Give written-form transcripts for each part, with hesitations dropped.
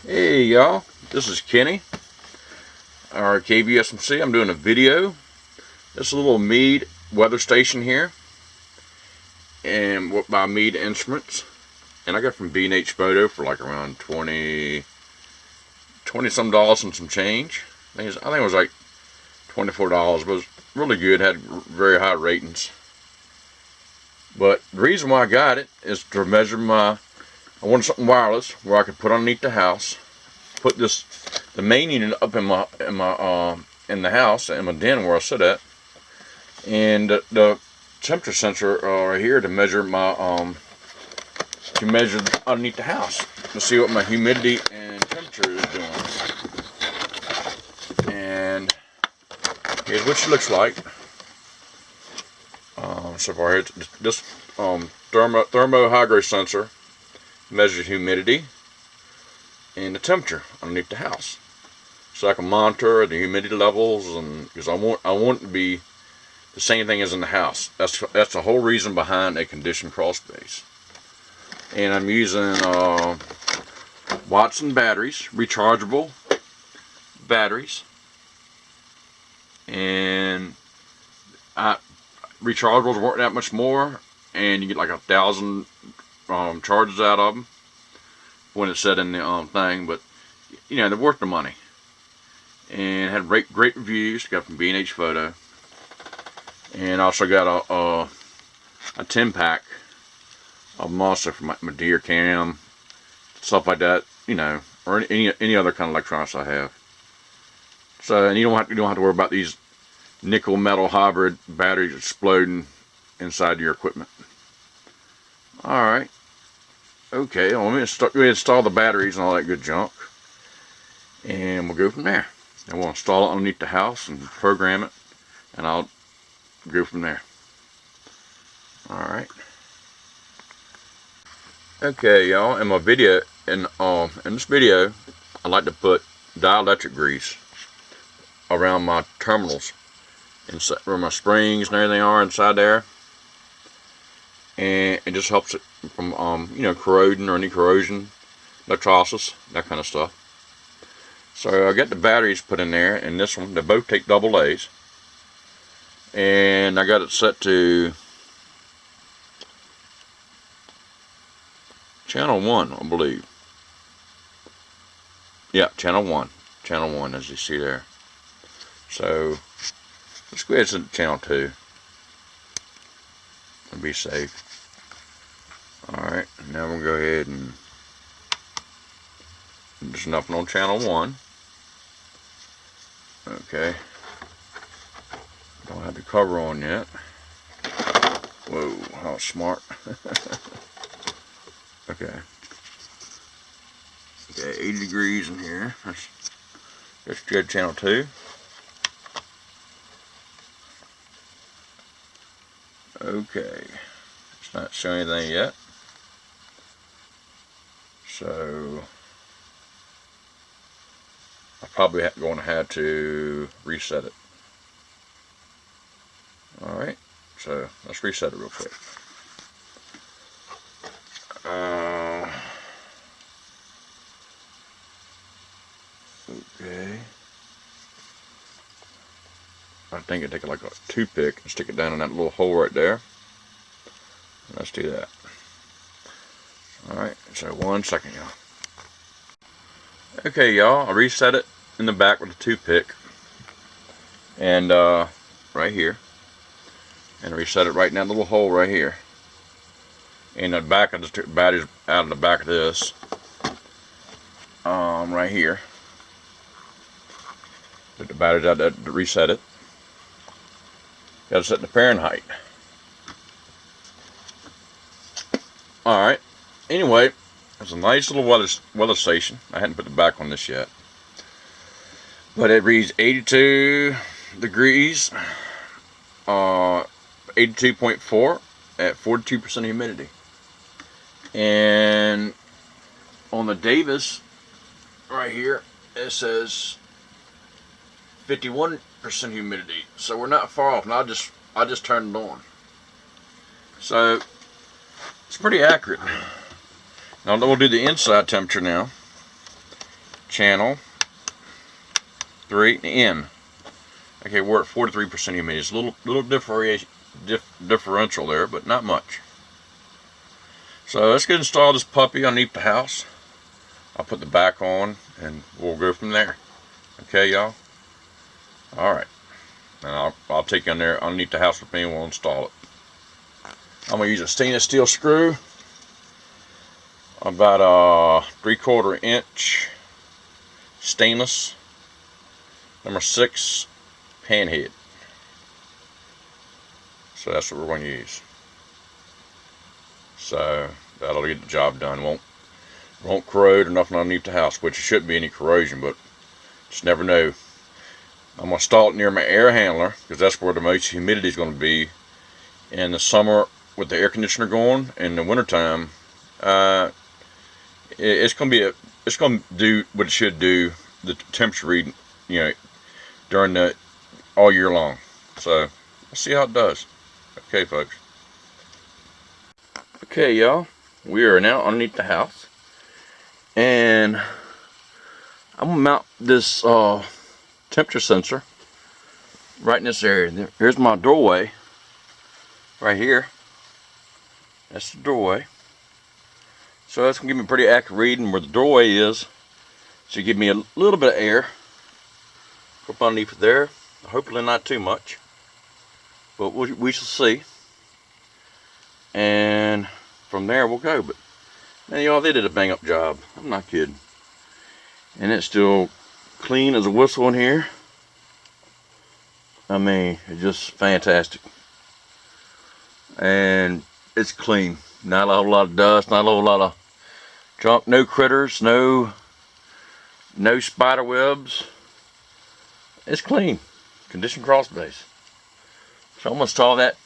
Hey y'all, this is Kenny, our KVUSMC. I'm doing a video. This is a little Meade weather station here, and by Meade Instruments, and I got it from B&H Photo for like around 20 some dollars and some change. I think it was like $24, but it was really good. Had very high ratings. But the reason why I got it is to measure I wanted something wireless where I could put underneath the house. Put the main unit up in the house in my den where I sit at, and the temperature sensor right here to measure underneath the house to see what my humidity and temperature is doing. And here's what she looks like. So far here, this thermo hydro sensor measures humidity and the temperature underneath the house, so I can monitor the humidity levels, and because I want it to be the same thing as in the house. That's the whole reason behind a conditioned crawl space. And I'm using Watson batteries, rechargeable batteries, and rechargeables weren't that much more, and you get like 1,000 charges out of them when it's set in the thing, but you know, they're worth the money. And had great reviews. Got from B&H Photo, and also got a 10-pack of them also for my deer cam, stuff like that, you know, or any other kind of electronics I have. So, and you don't have to worry about these nickel metal hybrid batteries exploding inside your equipment. All right. Okay, well, let me install the batteries and all that good junk, and we'll go from there. And we'll install it underneath the house and program it, and I'll go from there. Alright. Okay, y'all, in this video, I like to put dielectric grease around my terminals, where my springs and everything are inside there. And it just helps it from corroding or any corrosion, electrolysis, that kind of stuff. So I got the batteries put in there, and this one, they both take double A's, and I got it set to channel 1, I believe. Yeah, channel 1, as you see there. So let's go ahead and set it to channel 2 and be safe. Alright, now we'll go ahead and there's nothing on channel 1. Okay. Don't have the cover on yet. Whoa, how smart. Okay. Okay, 80 degrees in here. That's good, channel 2. Okay. It's not showing anything yet. So I'm probably going to have to reset it. Alright, so let's reset it real quick. Okay. I think I'd take like a toothpick and stick it down in that little hole right there. Let's do that. Alright, so 1 second, y'all. Okay, y'all, I reset it in the back with a toothpick, and right here, and I reset it right in that little hole right here. In the back, I just took the batteries out of the back of this, right here. Took the batteries out to reset it. Got to set the Fahrenheit. Alright, anyway, it's a nice little weather station. I hadn't put the back on this yet, but it reads 82 degrees, 82.4 at 42% humidity. And on the Davis right here, it says 51% humidity. So we're not far off. And I just turned it on. So it's pretty accurate. Now we'll do the inside temperature now. channel 3 in. Okay, we're at 43% humidity. It's a little differential there, but not much. So let's get installed this puppy underneath the house. I'll put the back on and we'll go from there. Okay, y'all? Alright. And I'll take you in there underneath the house with me and we'll install it. I'm going to use a stainless steel screw. About a 3/4 inch stainless. Number 6 pan head. So that's what we're going to use. So that'll get the job done. Won't corrode or nothing underneath the house, which there shouldn't be any corrosion, but just never know. I'm going to install it near my air handler because that's where the most humidity is going to be in the summer with the air conditioner going. In the wintertime, it's going to do what it should do, the temperature reading, during all year long. So let's see how it does. Okay, folks. Okay, y'all, we are now underneath the house, and I'm gonna mount this temperature sensor right in this area. Here's my doorway right here. That's the doorway. So that's gonna give me a pretty accurate reading where the doorway is. So give me a little bit of air up underneath there. Hopefully not too much, but we shall see. And from there we'll go. But man, y'all, they did a bang up job. I'm not kidding. And it's still clean as a whistle in here. I mean, it's just fantastic. And it's clean. Not a whole lot of dust, not a whole lot of junk, no critters, no spider webs. It's clean. Conditioned crawl space. So I'm gonna install that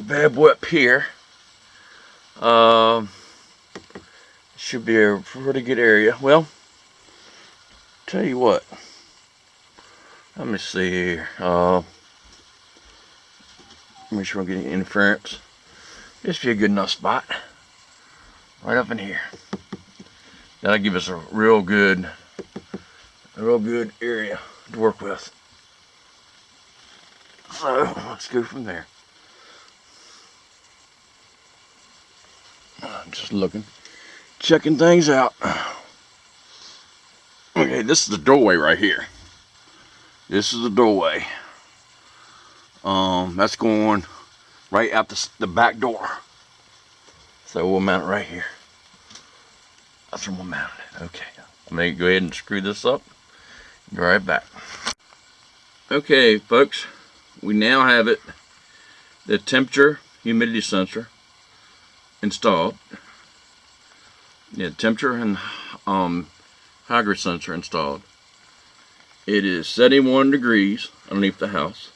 bad boy up here. Should be a pretty good area. Well, tell you what. Let me see here. Make sure I don't get any interference. This be a good enough spot. Right up in here. That'll give us a real good area to work with. So let's go from there. I'm just looking, checking things out. Okay, this is the doorway right here. This is the doorway. That's going right out the back door. So we'll mount it right here. That's where we'll mount it. Okay, I'm gonna go ahead and screw this up. Be right back. Okay, folks, we now have it. The temperature humidity sensor installed. Yeah, temperature and hygrate sensor installed. It is 71 degrees underneath the house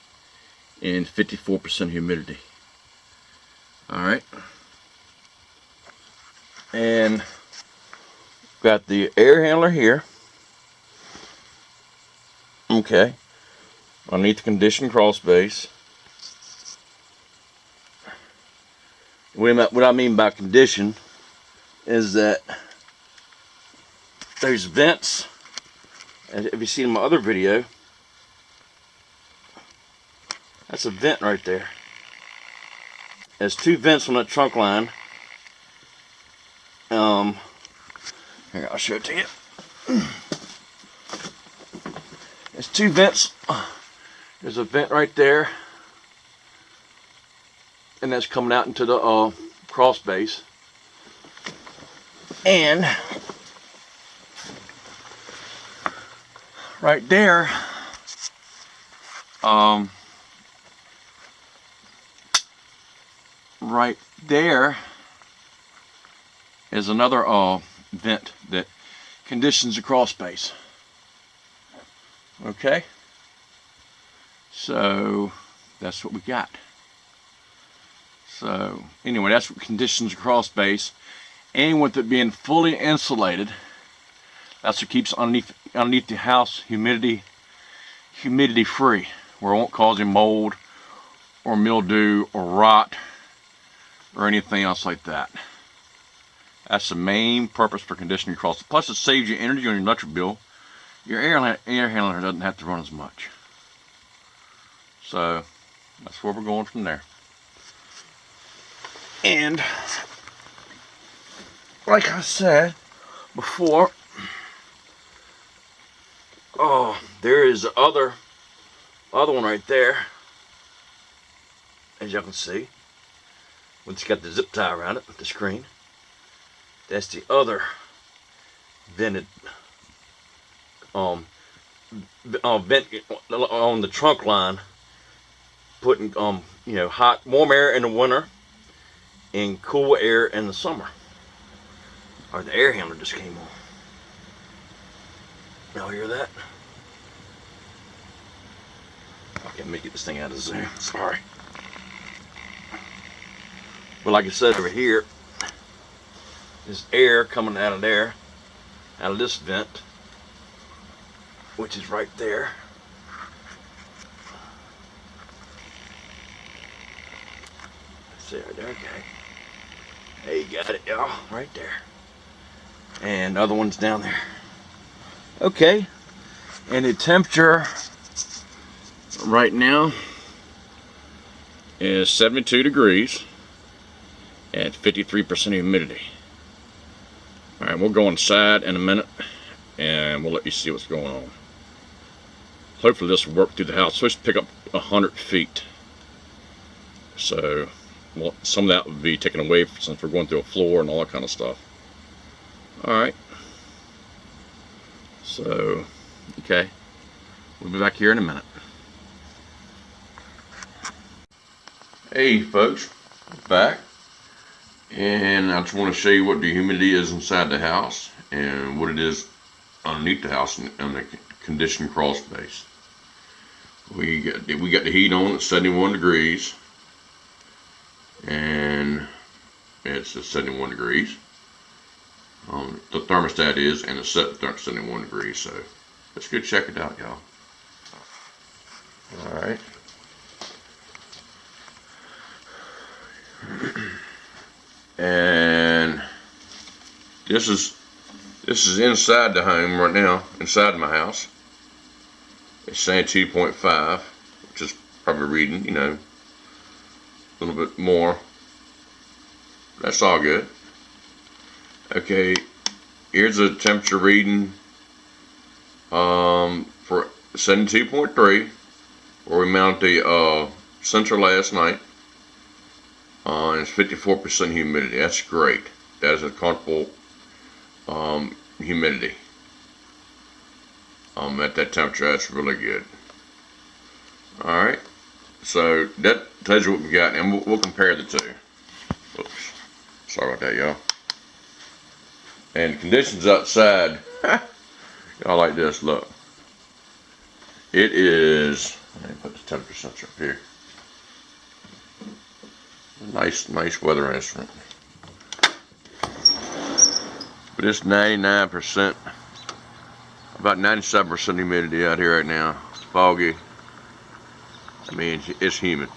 and 54% humidity. Alright. And got the air handler here. Okay. Underneath the conditioned crawl space. What I mean by condition is that those vents, as if you seen in my other video, that's a vent right there. There's 2 vents on that trunk line. Here, I'll show it to you. There's 2 vents. There's a vent right there, and that's coming out into the crawl space. And right there, right there is another vent that conditions the crawl space. Okay, so that's what we got. So anyway, that's what conditions the crawl space, and with it being fully insulated, that's what keeps underneath the house humidity free, where it won't cause any mold or mildew or rot or anything else like that. That's the main purpose for conditioning your crawl space. Plus, it saves you energy on your electric bill your air handler doesn't have to run as much. So that's where we're going from there. And like I said before, oh, there is the other one right there, as y'all can see. It's got the zip tie around it, the screen. That's the other vented vent on the trunk line, putting hot, warm air in the winter and cool air in the summer. Or the air handler just came on. Y'all hear that? Okay, let me get this thing out of zoom. Sorry. But like I said, over here, there's air coming out of there, out of this vent, which is right there. Let's see right there, okay. Hey, you got it, y'all, right there. And the other one's down there. Okay, and the temperature right now is 72 degrees at 53% humidity. Alright, we'll go inside in a minute and we'll let you see what's going on. Hopefully this will work through the house. So let's pick up 100 feet. So some of that would be taken away since we're going through a floor and all that kind of stuff. Alright. So, okay. We'll be back here in a minute. Hey folks, back. And I just want to show you what the humidity is inside the house and what it is underneath the house in the conditioned crawl space. We got the heat on at 71 degrees, and it's at 71 degrees. The thermostat is, and it's set at 71 degrees. So let's go check it out, y'all. All right. And this is inside the home right now, inside my house. It's saying 2.5, which is probably reading, a little bit more. That's all good. Okay, here's the temperature reading for 72.3, where we mounted the sensor last night. And it's 54% humidity. That's great. That is a comfortable humidity. At that temperature, that's really good. Alright, so that tells you what we got, and we'll compare the two. Oops, sorry about that, y'all. And the conditions outside, y'all like this, look. It is, let me put the temperature sensor up here. Nice weather instrument. But it's 99%, about 97% humidity out here right now. It's foggy. I mean, it's humid.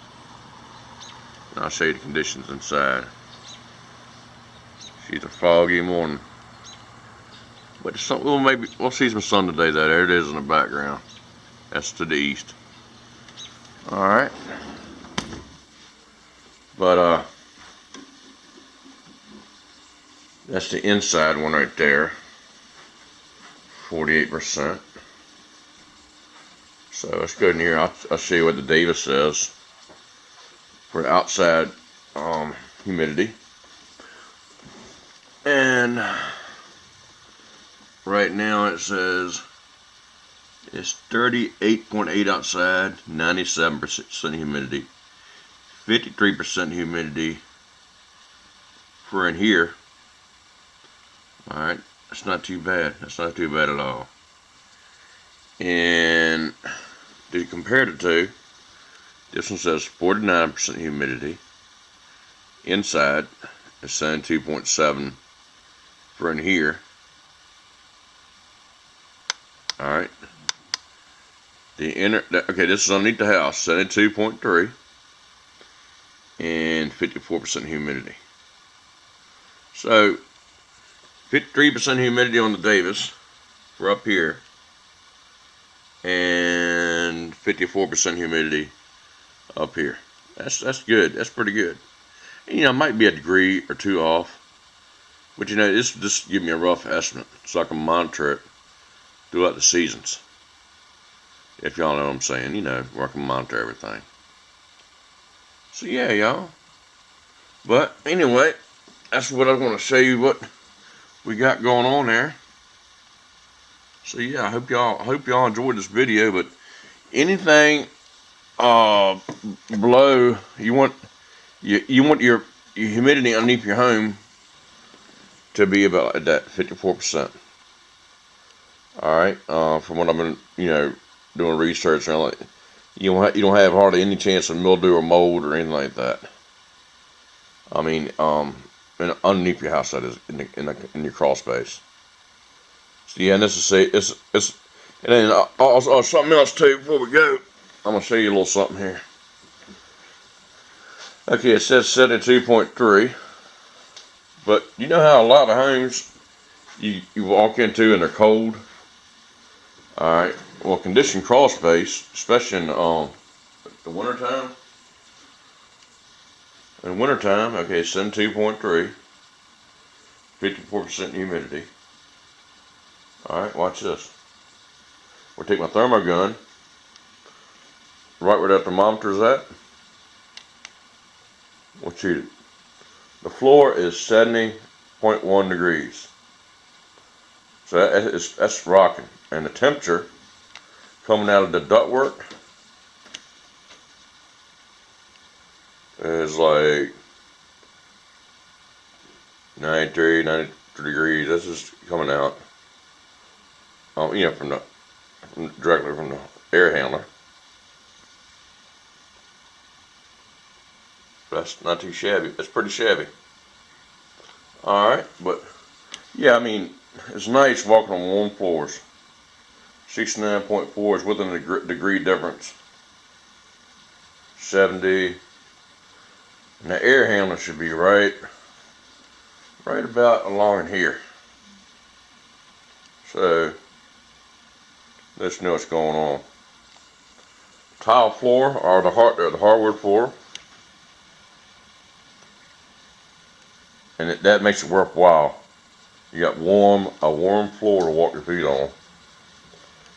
And I'll show you the conditions inside. It's a foggy morning. But it's something, well, maybe we'll see some sun today though. There it is in the background. That's to the east. Alright. But that's the inside one right there. 48%. So let's go in here. I'll show you what the Davis says for the outside humidity. And right now it says it's 38.8 outside, 97% humidity, 53% humidity for in here. Alright, that's not too bad. That's not too bad at all. And to compare the two, this one says 49% humidity. Inside is 72.7 for in here. Alright. Okay, this is underneath the house, 72.3 and 54% humidity. So 53% humidity on the Davis for up here, and 54% humidity up here. That's good. That's pretty good. And, it might be a degree or two off, but this just give me a rough estimate so I can monitor it throughout the seasons. If y'all know what I'm saying, where I can monitor everything. So yeah, y'all. But anyway, that's what I want to show you what we got going on there. So yeah, I hope y'all enjoyed this video. But anything below, you want your humidity underneath your home to be about at that 54%. All right, from what I've been doing research and like, you don't have hardly any chance of mildew or mold or anything like that. I mean, and underneath your house, that is in your crawl space. So yeah, and this is and then also something else too before we go. I'm gonna show you a little something here. Okay, it says 72.3, but you know how a lot of homes you walk into and they're cold. All right, well, conditioned crawl space, especially in the wintertime. In wintertime, okay, 72.3, 54% humidity. All right, watch this. We'll take my thermo gun, right where that thermometer's at. We'll shoot it. The floor is 70.1 degrees. So that's rocking. And the temperature coming out of the ductwork is like 93 degrees. This is coming out, directly from the air handler. That's not too shabby. That's pretty shabby. All right, but yeah, I mean, it's nice walking on warm floors. 69.4 is within a degree difference. 70, and the air handler should be right about along here. So let's know what's going on. Tile floor or the hardwood floor, and that makes it worthwhile. You got a warm floor to walk your feet on.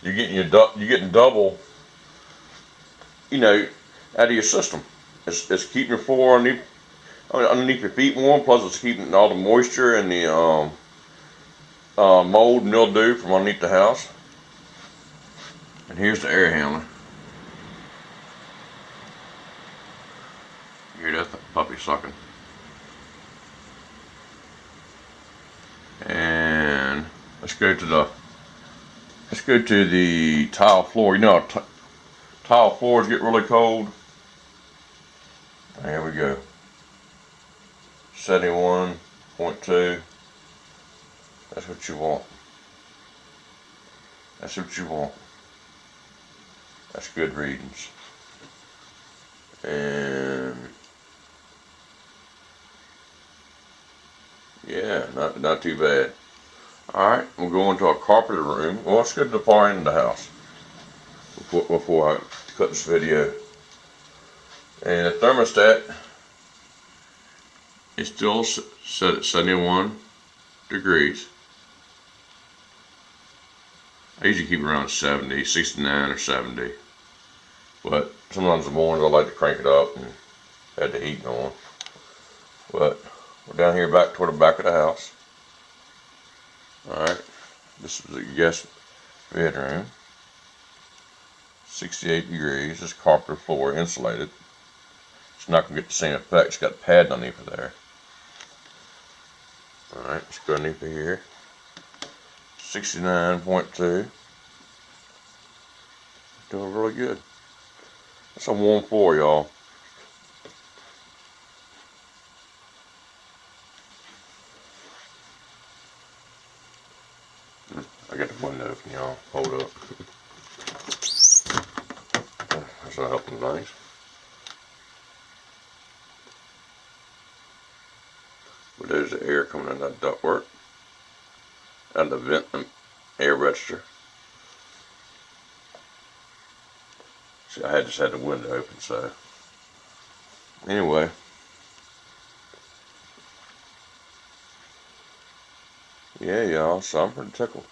You're getting double, out of your system. It's keeping your floor underneath your feet warm. Plus, it's keeping all the moisture and the mold and mildew from underneath the house. And here's the air handler. You hear that puppy sucking. And let's go to the tile floor. Tile floors get really cold. There we go. 71.2. That's what you want. That's what you want. That's good readings. And yeah, not too bad. Alright, we'll go into our carpeted room. Well, let's go to the far end of the house before I cut this video. And the thermostat is still set at 71 degrees. I usually keep it around 70, 69 or 70. But sometimes in the morning I like to crank it up and add the heat on. But we're down here back toward the back of the house. Alright, this is the guest bedroom. 68 degrees. This carpet floor insulated. It's not going to get the same effect. It's got a pad underneath of there. Alright, let's go underneath of here. 69.2. Doing really good. That's a warm floor, y'all. I got the window open, y'all. Hold up. That's not helping nice. But there's the air coming out of that ductwork. Out of the vent and air register. See, I just had the window open, so anyway. Yeah, y'all, so I'm pretty tickled.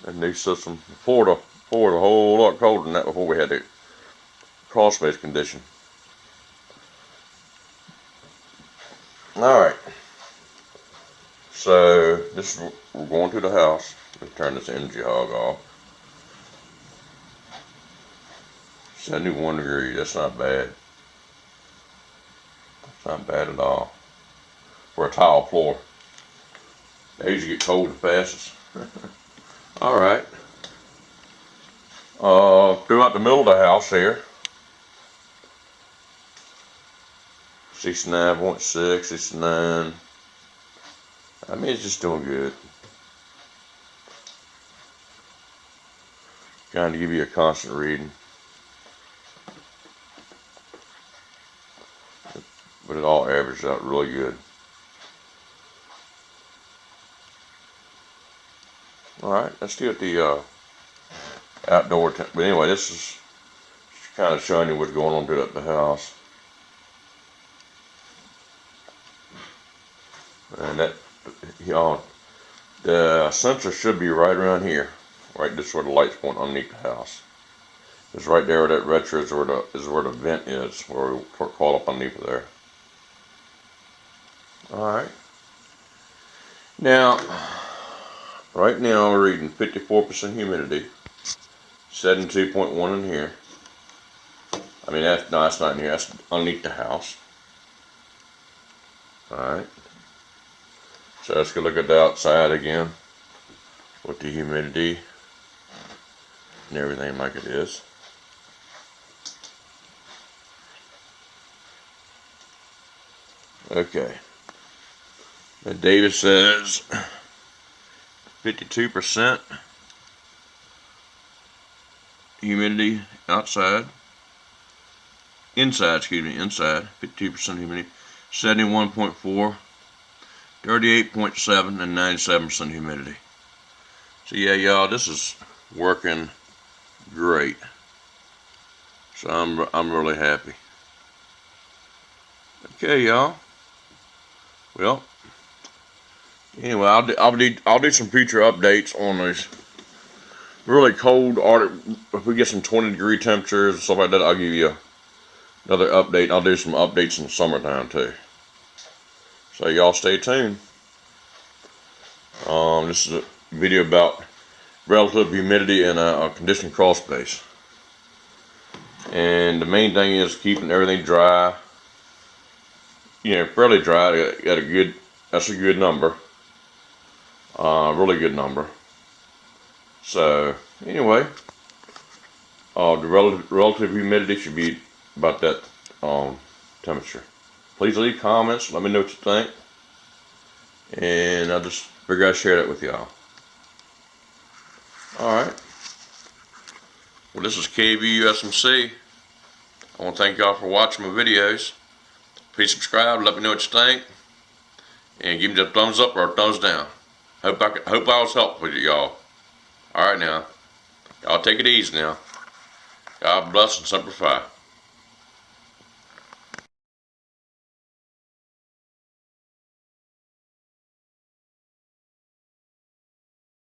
That new system, poured a whole lot colder than that before we had the Crawlspace condition. Alright. So, we're going to the house. Let me turn this energy hog off. 71 degrees, that's not bad. It's not bad at all. For a tile floor. They usually get cold the fastest. Alright. Throughout the middle of the house here. 69.6, 69. I mean, it's just doing good. Trying to give you a constant reading. But it all averages out really good. Alright, let's get the outdoor but anyway, this is kind of showing you what's going on throughout the house. And that, the sensor should be right around here. Right, this is where the light's point underneath the house. It's right there where that retro is where the vent is, where we call up underneath there. Alright. Now, right now we're reading 54% humidity. 72.1 in here. I mean, that's not in here, that's underneath the house. Alright. So let's go look at the outside again with the humidity and everything like it is. Okay. Now David says 52% humidity outside. Inside, 52% humidity. 71.4, 38.7, and 97% humidity. So yeah, y'all, this is working great. So I'm really happy. Okay, y'all. Well, anyway, I'll do some future updates on these really cold Arctic. If we get some 20-degree temperatures and stuff like that, I'll give you another update. I'll do some updates in the summertime too. So y'all stay tuned. This is a video about relative humidity and a conditioned crawl space. And the main thing is keeping everything dry. You know, fairly dry. That's a good number. Really good number. So anyway, the relative humidity should be about that temperature. Please leave comments. Let me know what you think. And I just figured I'd share that with y'all. Alright. Well, this is KVUSMC. I want to thank y'all for watching my videos. Please subscribe. Let me know what you think. And give me the thumbs up or a thumbs down. Hope I was helpful to y'all. Alright now. Y'all take it easy now. God bless and simplify.